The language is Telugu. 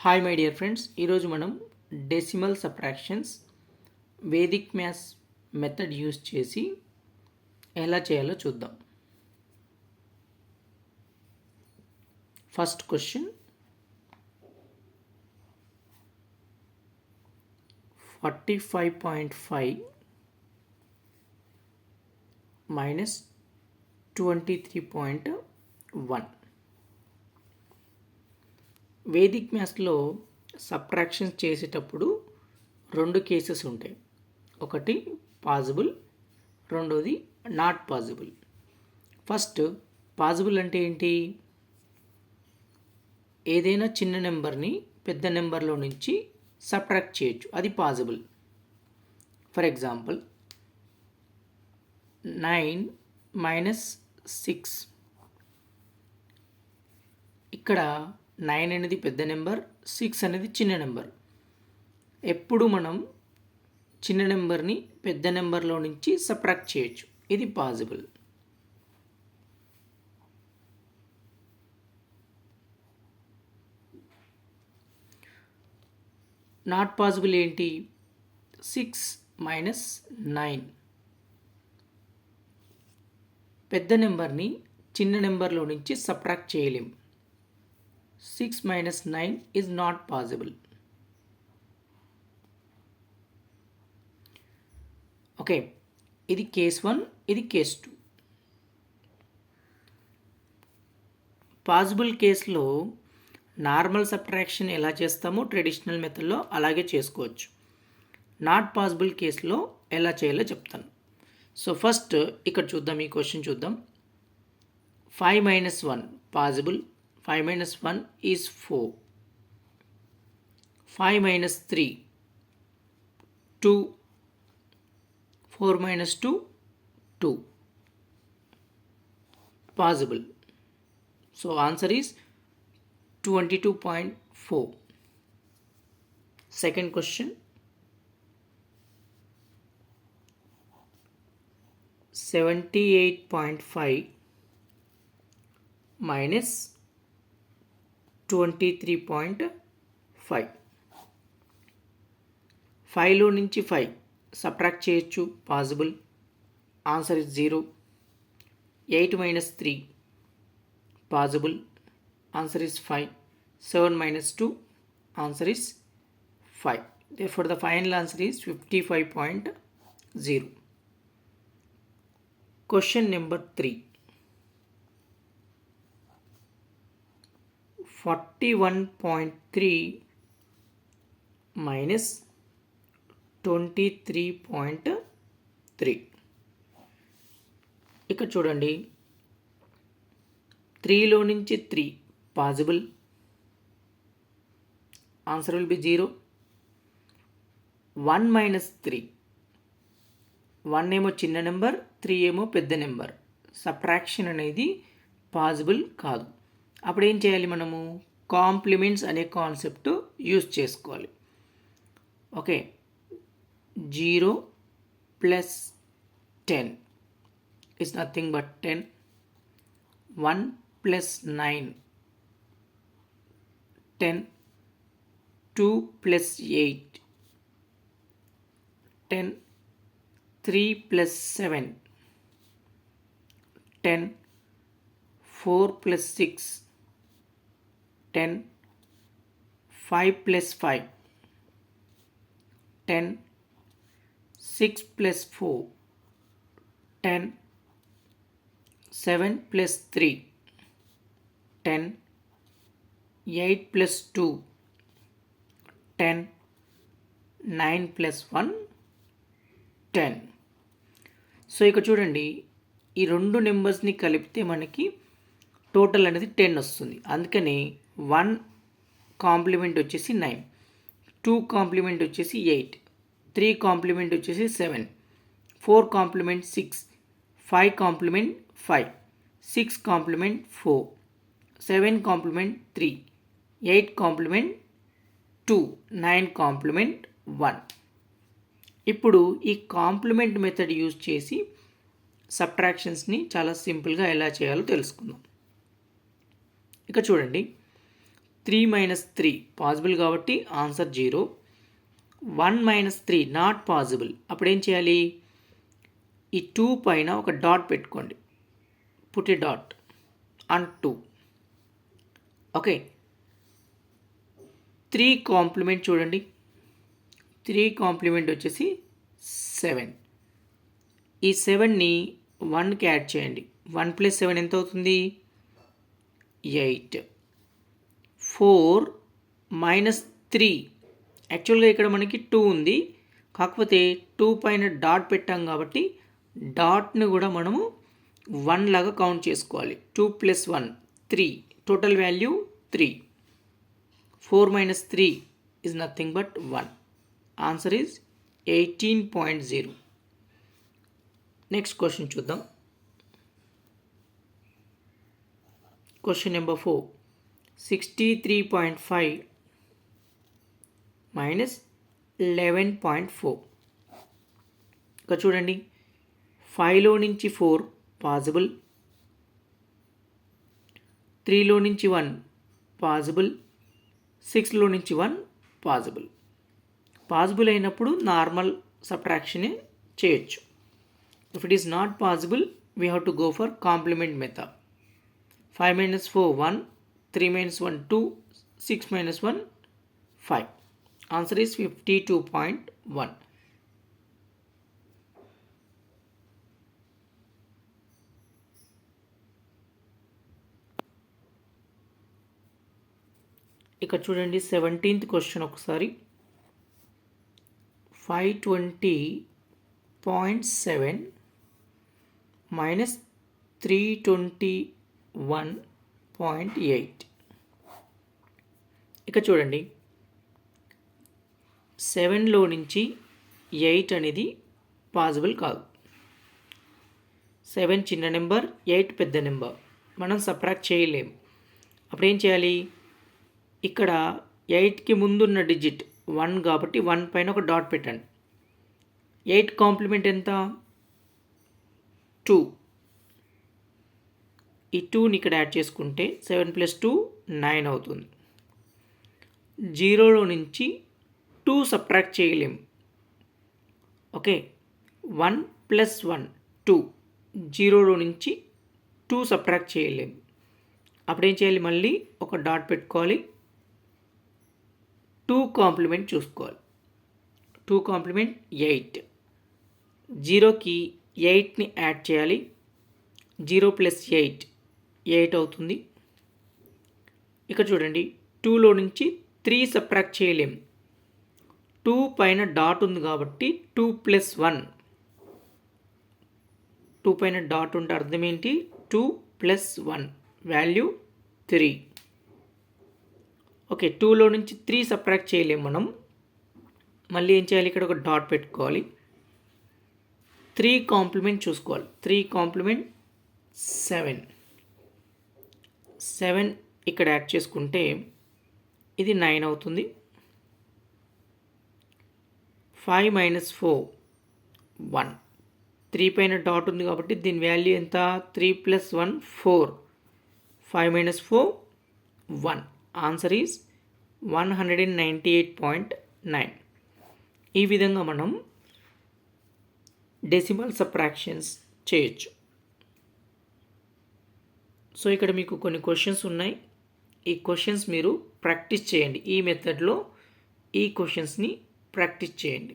హాయ్ మై డియర్ ఫ్రెండ్స్, ఈరోజు మనం decimal subtractions Vedic maths method use చేసి ఎలా చేయాలో చూద్దాం. First question, 45.5 minus 23.1. వేదిక్ మ్యాథ్స్లో సబ్ట్రాక్షన్స్ చేసేటప్పుడు రెండు కేసెస్ ఉంటాయి. ఒకటి పాసిబుల్, రెండోది నాట్ పాసిబుల్. ఫస్ట్ పాసిబుల్ అంటే ఏంటి? ఏదైనా చిన్న నెంబర్ని పెద్ద నెంబర్లో నుంచి సబ్ట్రాక్ట్ చేయొచ్చు, అది పాసిబుల్. For example 9 minus 6. ఇక్కడ 9 అనేది పెద్ద నెంబర్, 6 అనేది చిన్న నెంబర్. ఎప్పుడు మనం చిన్న నెంబర్ని పెద్ద నెంబర్లో నుంచి సబ్ట్రాక్ట్ చేయొచ్చు, ఇది పాసిబుల్. నాట్ పాసిబుల్ ఏంటి? 6 minus 9. పెద్ద నెంబర్ని చిన్న నెంబర్లో నుంచి సబ్ట్రాక్ట్ చేయలేం. 6 minus 9 is not possible. Okay, ఇది కేస్ 1, ఇది కేస్ 2. పాసిబుల్ కేసులో నార్మల్ సబ్ట్రాక్షన్ ఎలా చేస్తామో ట్రెడిషనల్ మెథడ్లో అలాగే చేసుకోవచ్చు. నాట్ పాసిబుల్ కేసులో ఎలా చేయాలో చెప్తాను. సో ఫస్ట్ ఇక్కడ చూద్దాం, ఈ క్వశ్చన్ చూద్దాం. 5 minus 1 possible. 5 minus 1 is 4. 5 minus 3 2. 4 minus 2 2. Possible. So answer is 22.4. Second question, 78.5 minus 23.5. 5లో నుంచి 5 సబ్ట్రాక్ట్ చేయొచ్చు, possible. Answer is 0. 8 minus 3 possible. Answer is 5. 7 minus 2 answer is 5. Therefore the final answer is 55.0. Question number 3. 41.3 minus 23.3. ఇక్కడ చూడండి, 3లో నుంచి 3 possible. Answer will be 0. 1 minus 3. 1 ఏమో చిన్న నెంబర్, 3 ఏమో పెద్ద నెంబర్. సబ్ట్రాక్షన్ అనేది పాసిబుల్ కాదు. అప్పుడు ఏం చేయాలి? మనము కాంప్లిమెంట్స్ అనే కాన్సెప్ట్ యూజ్ చేసుకోవాలి. Okay, 0 plus 10 is nothing but 10. 1 plus 9 10. 2 plus 8 10. 3 plus 7 10. 4 plus 6 10. 5 plus 5 10. 6 plus 4 10. 7 plus 3 10. 8 plus 2 10. 9 plus 1 10. So ఇక్కడ చూడండి, ఈ రెండు నెంబర్స్ని కలిపితే మనకి టోటల్ అనేది 10 వస్తుంది. అందుకని 1 కాంప్లిమెంట్ వచ్చేసి 9, 2 కాంప్లిమెంట్ వచ్చేసి 8, 3 కాంప్లిమెంట్ వచ్చేసి 7, 4 complement 6, 5 complement 5, 6 complement 4, 7 complement 3, 8 complement 2, 9 complement 1. ఇప్పుడు ఈ కాంప్లిమెంట్ మెథడ్ యూజ్ చేసి సబ్ట్రాక్షన్స్ని చాలా సింపుల్గా ఎలా చేయాలో తెలుసుకుందాం. ఇక చూడండి, 3 మైనస్ 3 పాసిబుల్ కాబట్టి ఆన్సర్ 0. 1 minus 3 not possible. అప్పుడు ఏం చేయాలి? ఈ 2 పైన ఒక డాట్ పెట్టుకోండి. Put a dot on 2. Okay, 3 complement చూడండి. 3 కాంప్లిమెంట్ వచ్చేసి 7. ఈ 7ని 1కి యాడ్ చేయండి. 1 ప్లస్ 7 ఎంత అవుతుంది? 8. 4 మైనస్ 3. యాక్చువల్గా ఇక్కడ మనకి 2 ఉంది, కాకపోతే 2 పైన డాట్ పెట్టాం కాబట్టి డాట్ని కూడా మనము 1 లాగా కౌంట్ చేసుకోవాలి. 2 plus 1 3, total value 3. 4 minus 3 is nothing but 1. Answer is 18.0. Next question చూద్దాం. Question number 4. 63.5 మైనస్ 11.4. ఇక్కడ చూడండి, 5లో నుంచి 4 పాసిబుల్, 3లో నుంచి 1 పాసిబుల్, 6లో నుంచి 1 పాసిబుల్. పాసిబుల్ అయినప్పుడు నార్మల్ సబ్ట్రాక్షనే చేయొచ్చు. If it is not possible we have to go for compliment method. 5 minus 4 1, 3 minus 1 2, 6 minus 1 5. Answer is 52.1. ఇక్కడ చూడండి 17th క్వశ్చన్ ఒకసారి. 520.7 మైనస్ 321.8. ఇక చూడండి, 7లో నుంచి 8 అనేది పాసిబుల్ కాదు. 7 చిన్న నెంబర్, 8 పెద్ద నెంబర్, మనం సబ్ట్రాక్ట్ చేయలేము. అప్పుడు ఏం చేయాలి? ఇక్కడ 8కి ముందున్న డిజిట్ 1 కాబట్టి 1 పైన ఒక డాట్ పెట్టండి. 8 కాంప్లిమెంట్ ఎంత? 2. ఈ 2ని ఇక్కడ యాడ్ చేసుకుంటే 7 ప్లస్ 2 9 అవుతుంది. 0లో నుంచి 2 సబ్ట్రాక్ట్ చేయలేము. Okay, 1 plus 1 2. 0లో నుంచి 2 సబ్ట్రాక్ట్ చేయలేము. అప్పుడేం చేయాలి? మళ్ళీ ఒక డాట్ పెట్టుకోవాలి. 2 కాంప్లిమెంట్ చూసుకోవాలి. 2 కాంప్లిమెంట్ 8. 0కి 8ని యాడ్ చేయాలి. 0 ప్లస్ 8 8 అవుతుంది. ఇక్కడ చూడండి, 2లో నుంచి 3 సబ్ట్రాక్ట్ చేయలేము. 2 పైన డాట్ ఉంది కాబట్టి 2 ప్లస్ 1. 2 పైన డాట్ ఉంటే అర్థం ఏంటి? 2 ప్లస్ 1 వాల్యూ 3. ఓకే, 2లో నుంచి 3 సబ్ట్రాక్ట్ చేయలేము మనం. మళ్ళీ ఏం చేయాలి? ఇక్కడ ఒక డాట్ పెట్టుకోవాలి. 3 కాంప్లిమెంట్ చూసుకోవాలి. 3 కాంప్లిమెంట్ 7. 7 ఇక్కడ యాడ్ చేసుకుంటే ఇది 9 అవుతుంది. 5 మైనస్ 4 1. 3 పైన డాట్ ఉంది కాబట్టి దీని వాల్యూ ఎంత? 3 ప్లస్ 1 4. 5 మైనస్ 4 1. Answer is 198.9. ఈ విధంగా మనం డెసిమల్ సబ్ట్రాక్షన్స్ చేయొచ్చు. సో ఇక్కడ మీకు కొన్ని క్వశ్చన్స్ ఉన్నాయి. ఈ క్వశ్చన్స్ మీరు ప్రాక్టీస్ చేయండి. ఈ మెథడ్లో ఈ క్వశ్చన్స్ని ప్రాక్టీస్ చేయండి.